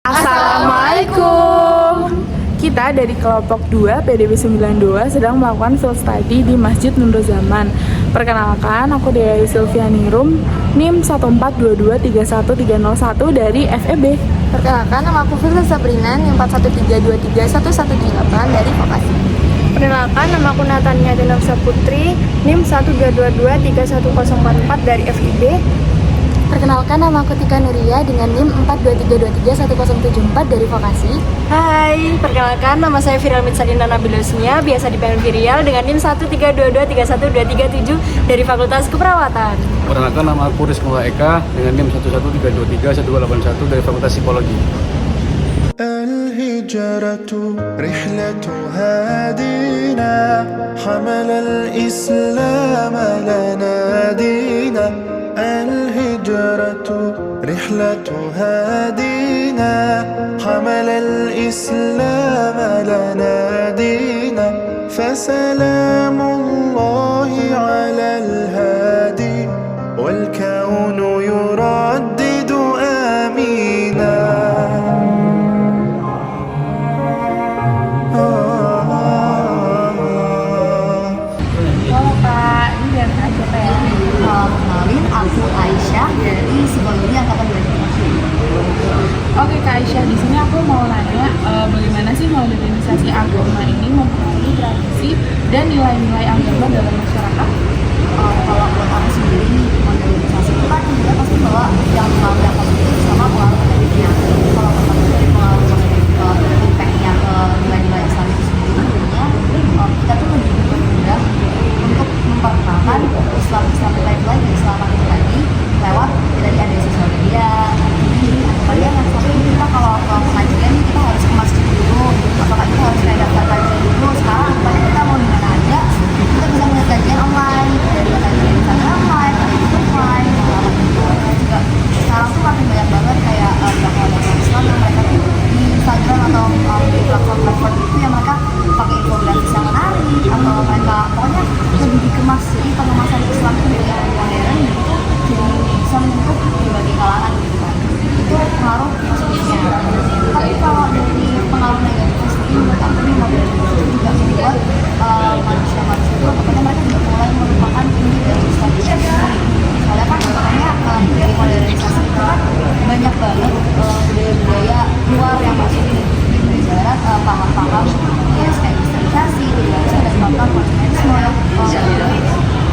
Assalamualaikum. Kita dari kelompok 2 PDB 92 sedang melakukan field study di Masjid Nurul Zaman. Perkenalkan, aku Dea Sylviani Rum, NIM 1423131 dari FEB. Perkenalkan, nama aku Firza Sabrina, NIM 1423118 dari Vokasi. Perkenalkan, nama aku Natania Denoksa Putri, NIM 122231044 dari FIB. Perkenalkan, nama aku Tika Nuria dengan NIM 423231074 dari Vokasi. Hai, perkenalkan nama saya Viral Mitsadinda Nabilosnia, biasa dipanggil Virial dengan NIM 132231237 dari Fakultas Keperawatan. Perkenalkan, nama aku Rizkula Eka dengan NIM 113231281 dari Fakultas Psikologi. الهجرة رحلة هادينا حمل الإسلام لنا دينا الهجرة رحلة هادينا حمل الإسلام لنا دينا فسلام الله على الهادي والكون يردد آمينا. Kenalin, aku Aisyah dari Psikologi Angkatan 2020. Oke Kak Aisyah, di sini aku mau nanya bagaimana sih modernisasi agama ini mempengaruhi tradisi dan nilai-nilai agama dalam masyarakat? Kalau buat aku sendiri, modernisasi itu kan sebenarnya pasti bahwa yang mengalami agama itu sama pengaruh negatifnya. Kalau pertama dari pengaruh positif ke impact-nya ke nilai-nilai Islam itu sendiri, jadinya kita tuh lebih mudah untuk memperkenalkan Islam nilai-nilai dan Islam itu tadi lewat dari ada sosial media. Jadi kalian yang satu kita kalau ke pengajian kita harus ke masjid dulu, apakah kita harus kayak daftar kajian dulu. Sekarang apalagi kita mau di mana aja, kita bisa melihat kajian online dari kajian Instagram online, YouTube online, juga sekarang tuh makin banyak banget kayak dakwah-dakwah Islam yang mereka tuh di Instagram atau di platform-platform itu yang mereka pakai infografis yang menarik atau mereka pokoknya lebih dikemas. Jadi pengemasan Islam itu dari yang modern gitu, jadi bisa menyentuh berbagai kalangan gitu kan. Itu pengaruh positifnya. Tapi kalau dari pengaruh negatifnya sendiri, menurut aku nih modernisasi itu juga membuat manusia-manusia itu pokoknya mereka juga mulai melupakan inti dari Islam itu sendiri. Soalnya kan makanya dari modernisasi itu kan banyak banget budaya-budaya luar yang masuk di barat, paham-paham ya kayak kristenisasi, liberalisme dan bahkan konsumerisme yang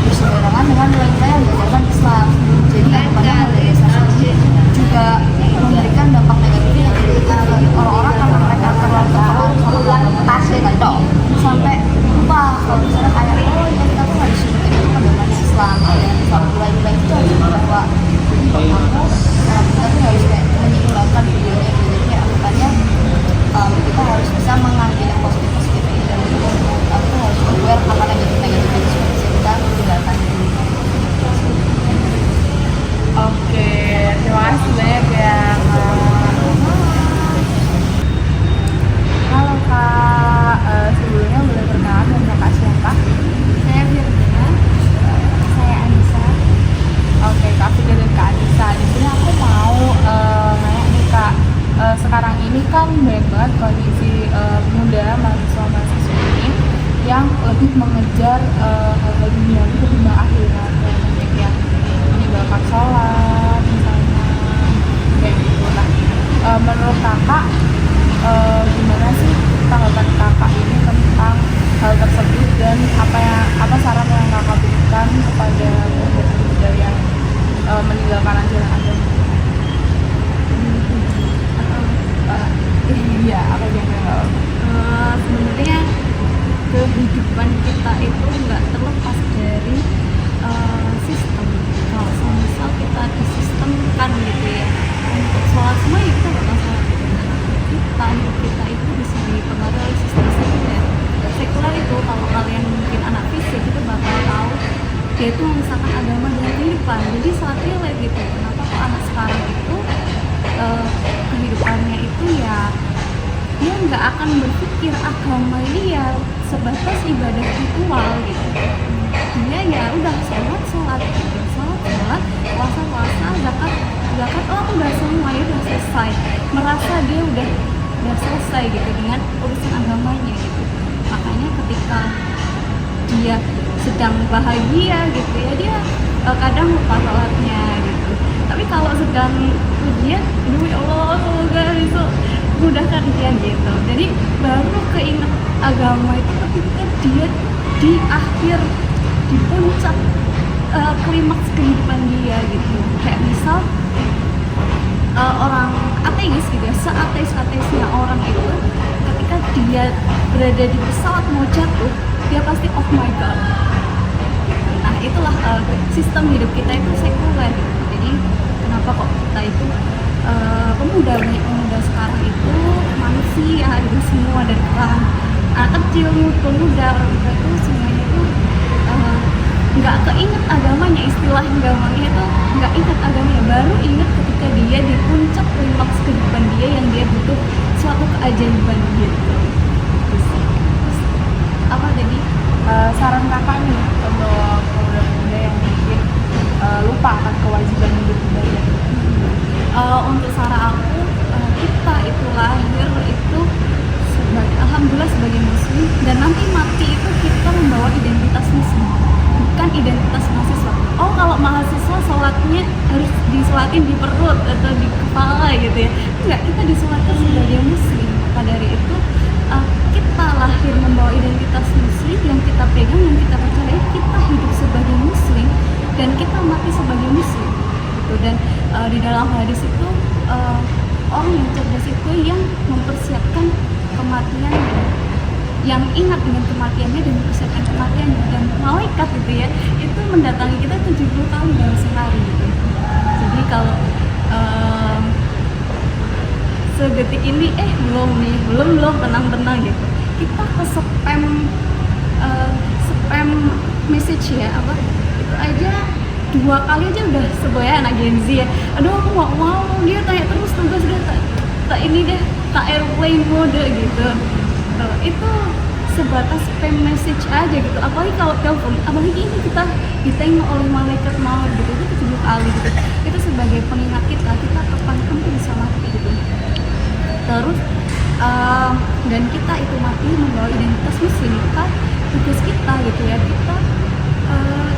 berseberangan dengan nilai-nilai yang diajarkan Islam. Jadi kedepannya modernisasi juga memberikan dampak negatifnya jadi orang-orang karena mereka terlalu terpengaruh sama tasnya gitu sampai lupa kalau misalnya kayak oh ya kita tuh harus ikutin itu pedoman Islam ada Islam nilai-nilai itu harus dibawa. Jadi kita tuh harus kayak menyeimbangkan videonya gitu. Jadi kayak anggapannya kita harus bisa mengambil yang positif ini dan kita harus aware apa negatif itu supaya bisa kita tinggalkan dulu. Oke, terima kasih banyak ya Kak. Halo Kak, sebelumnya boleh perkenalan dengan Kakak siapa? Saya Firda, saya Anissa. Oke, Kak Fida dan Kak Anissa. Di sini aku mau nanya nih Kak, sekarang ini kan banyak banget kondisi muda mahasiswa-mahasiswa ini yang lebih mengejar hal-hal dunia ketimbang akhirat, banyak yang meninggalkan sholat misalnya kayak gitu. Nah, menurut kakak gimana sih tanggapan kakak ini tentang hal tersebut dan apa saran yang kakak berikan kepada muda-muda yang meninggalkan ajaran agama? Iya, apa yang nggak? Sebenarnya kehidupan kita itu nggak terlepas dari sistem. Kalau misal kita disistemkan gitu ya untuk sholat semua ya kita nggak masalah gitu. Kita itu bisa dipengaruhi oleh sistem sekuler. Sekuler itu kalau kalian mungkin anak fisik itu bakal tahu dia itu memisahkan agama dengan kehidupan. Jadi sangat relate gitu. Kenapa kok anak sekarang itu kehidupannya itu ya dia nggak akan berpikir agama ini ya sebatas ibadah ritual gitu. Dia ya udah sholat gitu, sholat puasa zakat oh aku udah semua ya udah selesai. merasa dia udah selesai gitu dengan urusan agamanya gitu. Makanya ketika dia sedang bahagia gitu ya, dia kadang lupa sholatnya gitu. Tapi kalau sedang ujian, aduh ya Allah, semoga bisa mudahkan dia gitu. Jadi baru keinget agama itu ketika dia di akhir, di puncak klimaks kehidupan dia gitu. Kayak misal orang ateis gitu ya, seateis-ateisnya orang itu ketika dia berada di pesawat mau jatuh, dia pasti oh my god. Nah itulah sistem hidup kita itu sekuler gitu. Jadi kenapa kok kita itu banyak pemuda sekarang itu manusia gitu semua, dari kalangan anak kecil, pemuda, orang tua itu semuanya itu nggak keinget agamanya, istilah agamanya itu nggak ingat agamanya, baru ingat ketika dia di puncak klimaks kehidupan dia yang dia butuh suatu keajaiban gitu. Terus apa tadi? Saran kakak nih untuk pemuda-pemuda yang mungkin lupa akan kewajiban hidup ibadah. Untuk saran aku, kita itu lahir itu alhamdulillah sebagai muslim, dan nanti mati itu kita membawa identitas muslim, bukan identitas mahasiswa. Oh kalau mahasiswa sholatnya harus disolatin di perut atau di kepala gitu ya, enggak, kita disolatkan sebagai muslim. Maka dari itu kita lahir membawa identitas muslim yang kita pegang, yang kita percaya, kita hidup sebagai muslim dan kita mati sebagai muslim gitu. Dan di dalam hadis itu orang yang cerdas itu yang mempersiapkan kematiannya, yang ingat dengan kematiannya dan mempersiapkan kematiannya. Dan malaikat gitu ya, itu mendatangi kita 70 kali dalam sehari gitu. Jadi kalau sedetik ini belum tenang gitu, kita ke spam message ya, apa itu aja 2 kali aja udah sebagai anak Gen Z ya, aduh aku nggak mau, dia tanya terus dia tak ini deh, tak airplane mode gitu. Itu sebatas spam message aja gitu, apalagi kalau telepon, apalagi ini kita ditengok oleh malaikat maut gitu, itu 7 kali gitu. Itu sebagai pengingat kita kapan pun bisa mati gitu. Terus dan kita itu mati membawa identitas muslim, maka tugas kita gitu ya, kita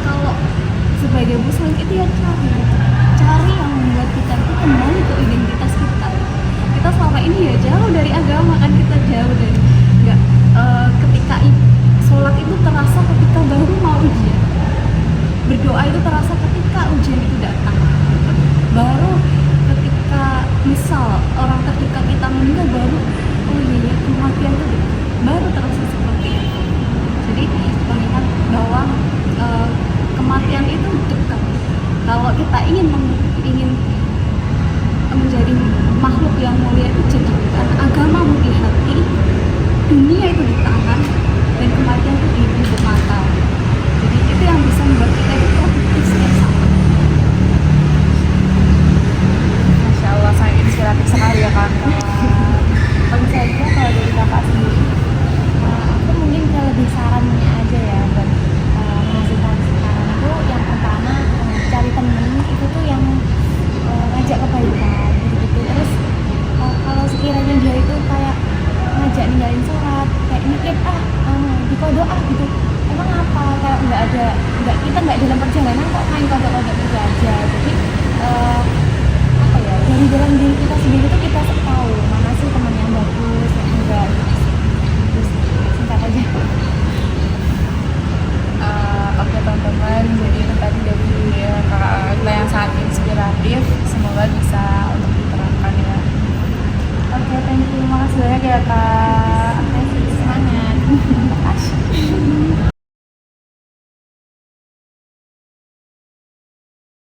kalau sebagai muslim itu ya cari yang membuat kita itu kembali ke identitas kita. Kita selama ini ya jauh dari agama kan, kita jauh dari enggak ketika sholat itu terasa ketika baru mau ujian, berdoa itu terasa ketika ujian itu datang, baru ketika misal orang terdekat kita meninggal, baru oh iya kematian itu baru terasa seperti itu. Jadi mengingat bahwa kematian itu dekat. Kalau kita ingin menjadi makhluk yang mulia itu jadikan agamamu di hati, dunia itu di tangan, dan kematian itu di ibu mata. Jadi itu yang bisa membuat kita